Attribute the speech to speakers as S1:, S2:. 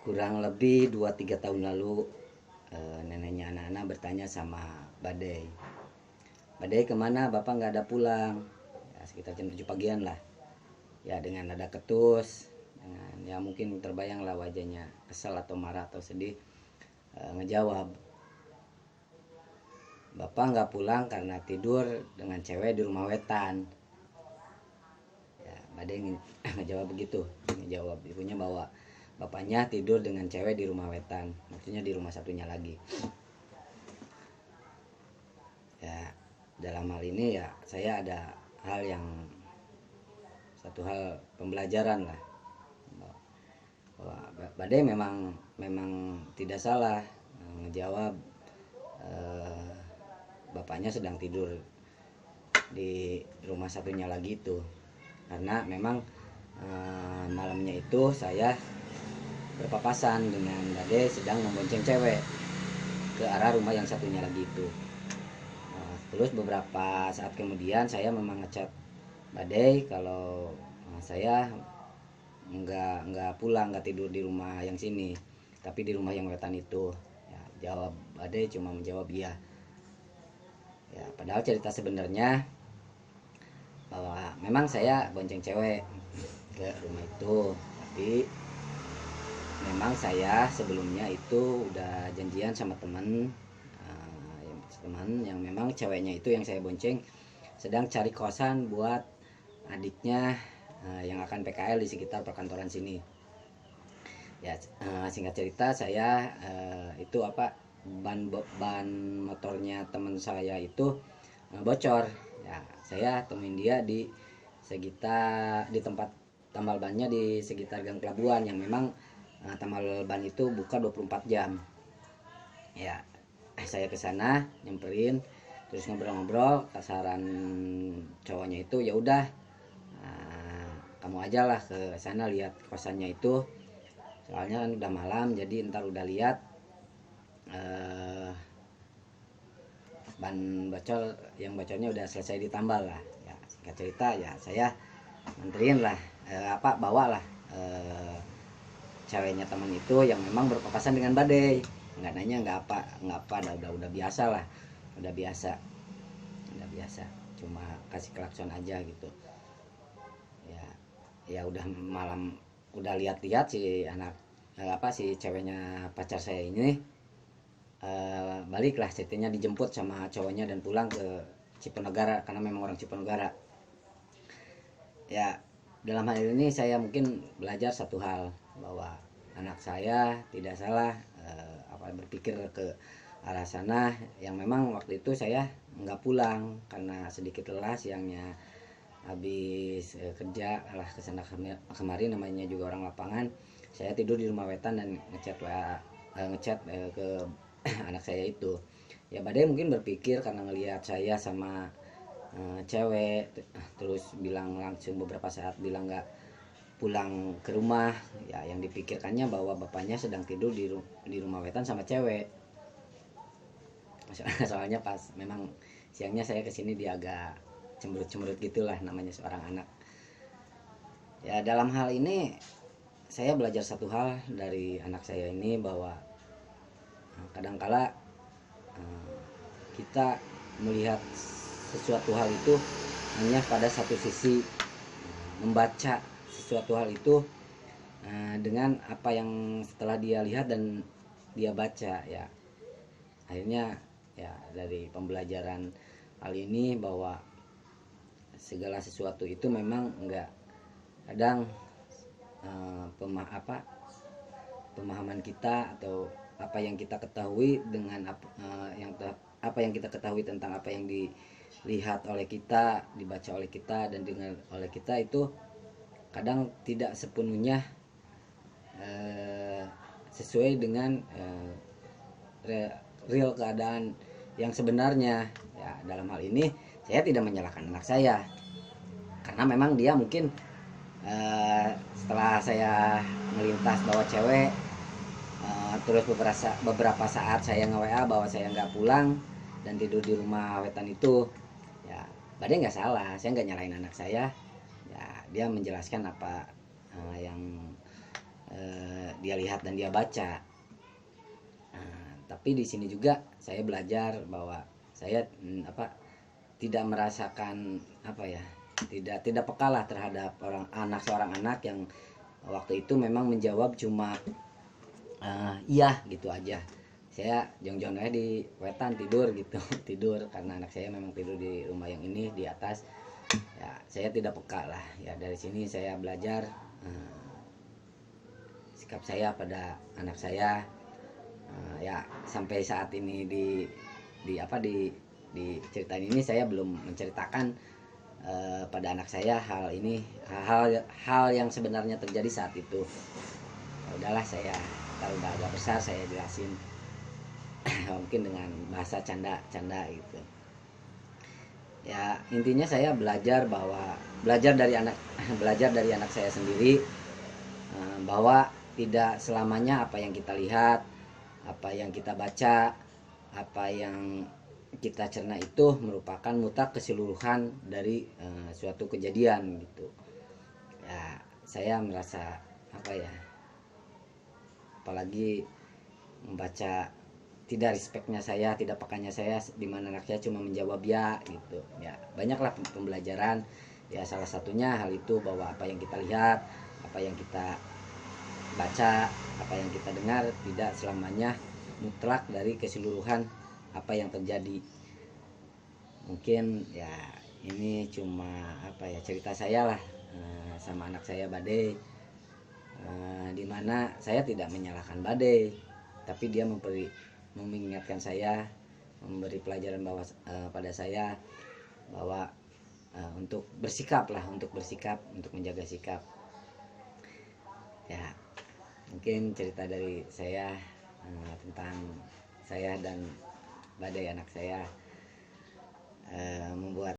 S1: Kurang lebih 2-3 tahun lalu, neneknya anak-anak bertanya sama Badai, "Badai kemana? Bapak nggak ada pulang." Ya, sekitar jam 7 pagian lah. Ya dengan nada ketus, dengan ya mungkin terbayang lah wajahnya kesal atau marah atau sedih. Ngejawab, "Bapak nggak pulang karena tidur dengan cewek di rumah wetan." Ya, Badai ngejawab begitu. Ngejawab ibunya bahwa bapaknya tidur dengan cewek di rumah wetan, maksudnya di rumah satunya lagi. Ya, dalam hal ini ya saya ada hal yang satu hal pembelajaran lah, bahwa Badai memang memang tidak salah ngejawab eh, bapaknya sedang tidur di rumah satunya lagi itu, karena memang malamnya itu saya berpapasan dengan Badai sedang membonceng cewek ke arah rumah yang satunya lagi itu. Terus beberapa saat kemudian saya memang ngechat Badai kalau saya nggak pulang, nggak tidur di rumah yang sini, tapi di rumah yang wetan itu. Ya, jawab Badai cuma menjawab iya. Ya, padahal cerita sebenarnya bahwa memang saya bonceng cewek ke rumah itu, tapi memang saya sebelumnya itu udah janjian sama teman yang memang ceweknya itu yang saya bonceng sedang cari kosan buat adiknya yang akan PKL di sekitar perkantoran sini. Ya, singkat cerita saya itu apa, ban motornya teman saya itu bocor. Ya, saya temuin dia di sekitar di tempat tambal bannya di sekitar Gang Pelabuhan yang memang tambal ban itu buka 24 jam. Ya, saya ke sana nyamperin, terus ngobrol-ngobrol. Kasaran cowoknya itu, ya udah, kamu aja lah ke sana lihat kosannya itu, soalnya kan udah malam, jadi ntar udah lihat eh, ban bocor, yang bocornya udah selesai ditambal lah. Ya, singkat cerita ya saya nganterin lah, bawa lah ceweknya teman itu yang memang berpapasan dengan Badai. Nggak nanya, nggak apa, udah biasa lah, udah biasa, cuma kasih klakson aja gitu. Ya, ya udah malam, udah lihat-lihat si anak si ceweknya pacar saya ini baliklah, ceritanya dijemput sama cowoknya dan pulang ke Cipenegara karena memang orang Cipenegara. Ya, dalam hal ini saya mungkin belajar satu hal, bahwa anak saya tidak salah berpikir ke arah sana, yang memang waktu itu saya nggak pulang karena sedikit lelah siangnya, habis kerja lah kesana kemari, namanya juga orang lapangan. Saya tidur di rumah wetan dan ngechat ke anak saya itu. Ya Badai mungkin berpikir karena ngelihat saya sama cewek, terus bilang langsung beberapa saat bilang nggak pulang ke rumah, ya yang dipikirkannya bahwa bapaknya sedang tidur di rumah wetan sama cewek. Soalnya pas memang siangnya saya kesini dia agak cemberut-cemberut gitulah, namanya seorang anak. Ya dalam hal ini saya belajar satu hal dari anak saya ini, bahwa kadangkala kita melihat sesuatu hal itu hanya pada satu sisi, membaca sesuatu hal itu dengan apa yang setelah dia lihat dan dia baca. Ya akhirnya ya dari pembelajaran hal ini bahwa segala sesuatu itu memang enggak, kadang pemahaman kita atau apa yang kita ketahui dengan apa yang kita ketahui tentang apa yang dilihat oleh kita, dibaca oleh kita dan dengar oleh kita itu kadang tidak sepenuhnya sesuai dengan real keadaan yang sebenarnya. Ya dalam hal ini saya tidak menyalahkan anak saya, karena memang dia mungkin setelah saya melintas bawa cewek, terus beberapa saat saya nge-WA bahwa saya nggak pulang dan tidur di rumah wetan itu. Ya Badai nggak salah, saya nggak nyalain anak saya. Ya dia menjelaskan apa yang dia lihat dan dia baca. Tapi di sini juga saya belajar bahwa saya tidak merasakan tidak peka lah terhadap seorang anak yang waktu itu memang menjawab cuma iya gitu aja. Saya jong-jong aja di wetan tidur gitu tidur karena anak saya memang tidur di rumah yang ini di atas. Ya saya tidak peka lah. Ya dari sini saya belajar sikap saya pada anak saya. Ya sampai saat ini di ceritain ini saya belum menceritakan pada anak saya hal yang sebenarnya terjadi saat itu. Ya udahlah, saya kalau udah agak besar saya jelasin mungkin dengan bahasa canda gitu. Ya intinya saya belajar dari anak saya sendiri, bahwa tidak selamanya apa yang kita lihat, apa yang kita baca, apa yang kita cerna itu merupakan mutlak keseluruhan dari suatu kejadian gitu. Ya saya merasa apalagi membaca tidak respectnya saya, tidak pekanya saya, di mana anak saya cuma menjawab ya gitu. Ya banyaklah pembelajaran. Ya salah satunya hal itu, bahwa apa yang kita lihat, apa yang kita baca, apa yang kita dengar tidak selamanya mutlak dari keseluruhan apa yang terjadi. Mungkin ya ini cuma cerita saya lah sama anak saya Bade, dimana saya tidak menyalahkan Bade, tapi dia mengingatkan saya, memberi pelajaran pada saya bahwa untuk bersikap, untuk menjaga sikap. Ya mungkin cerita dari saya tentang saya dan Badai anak saya membuat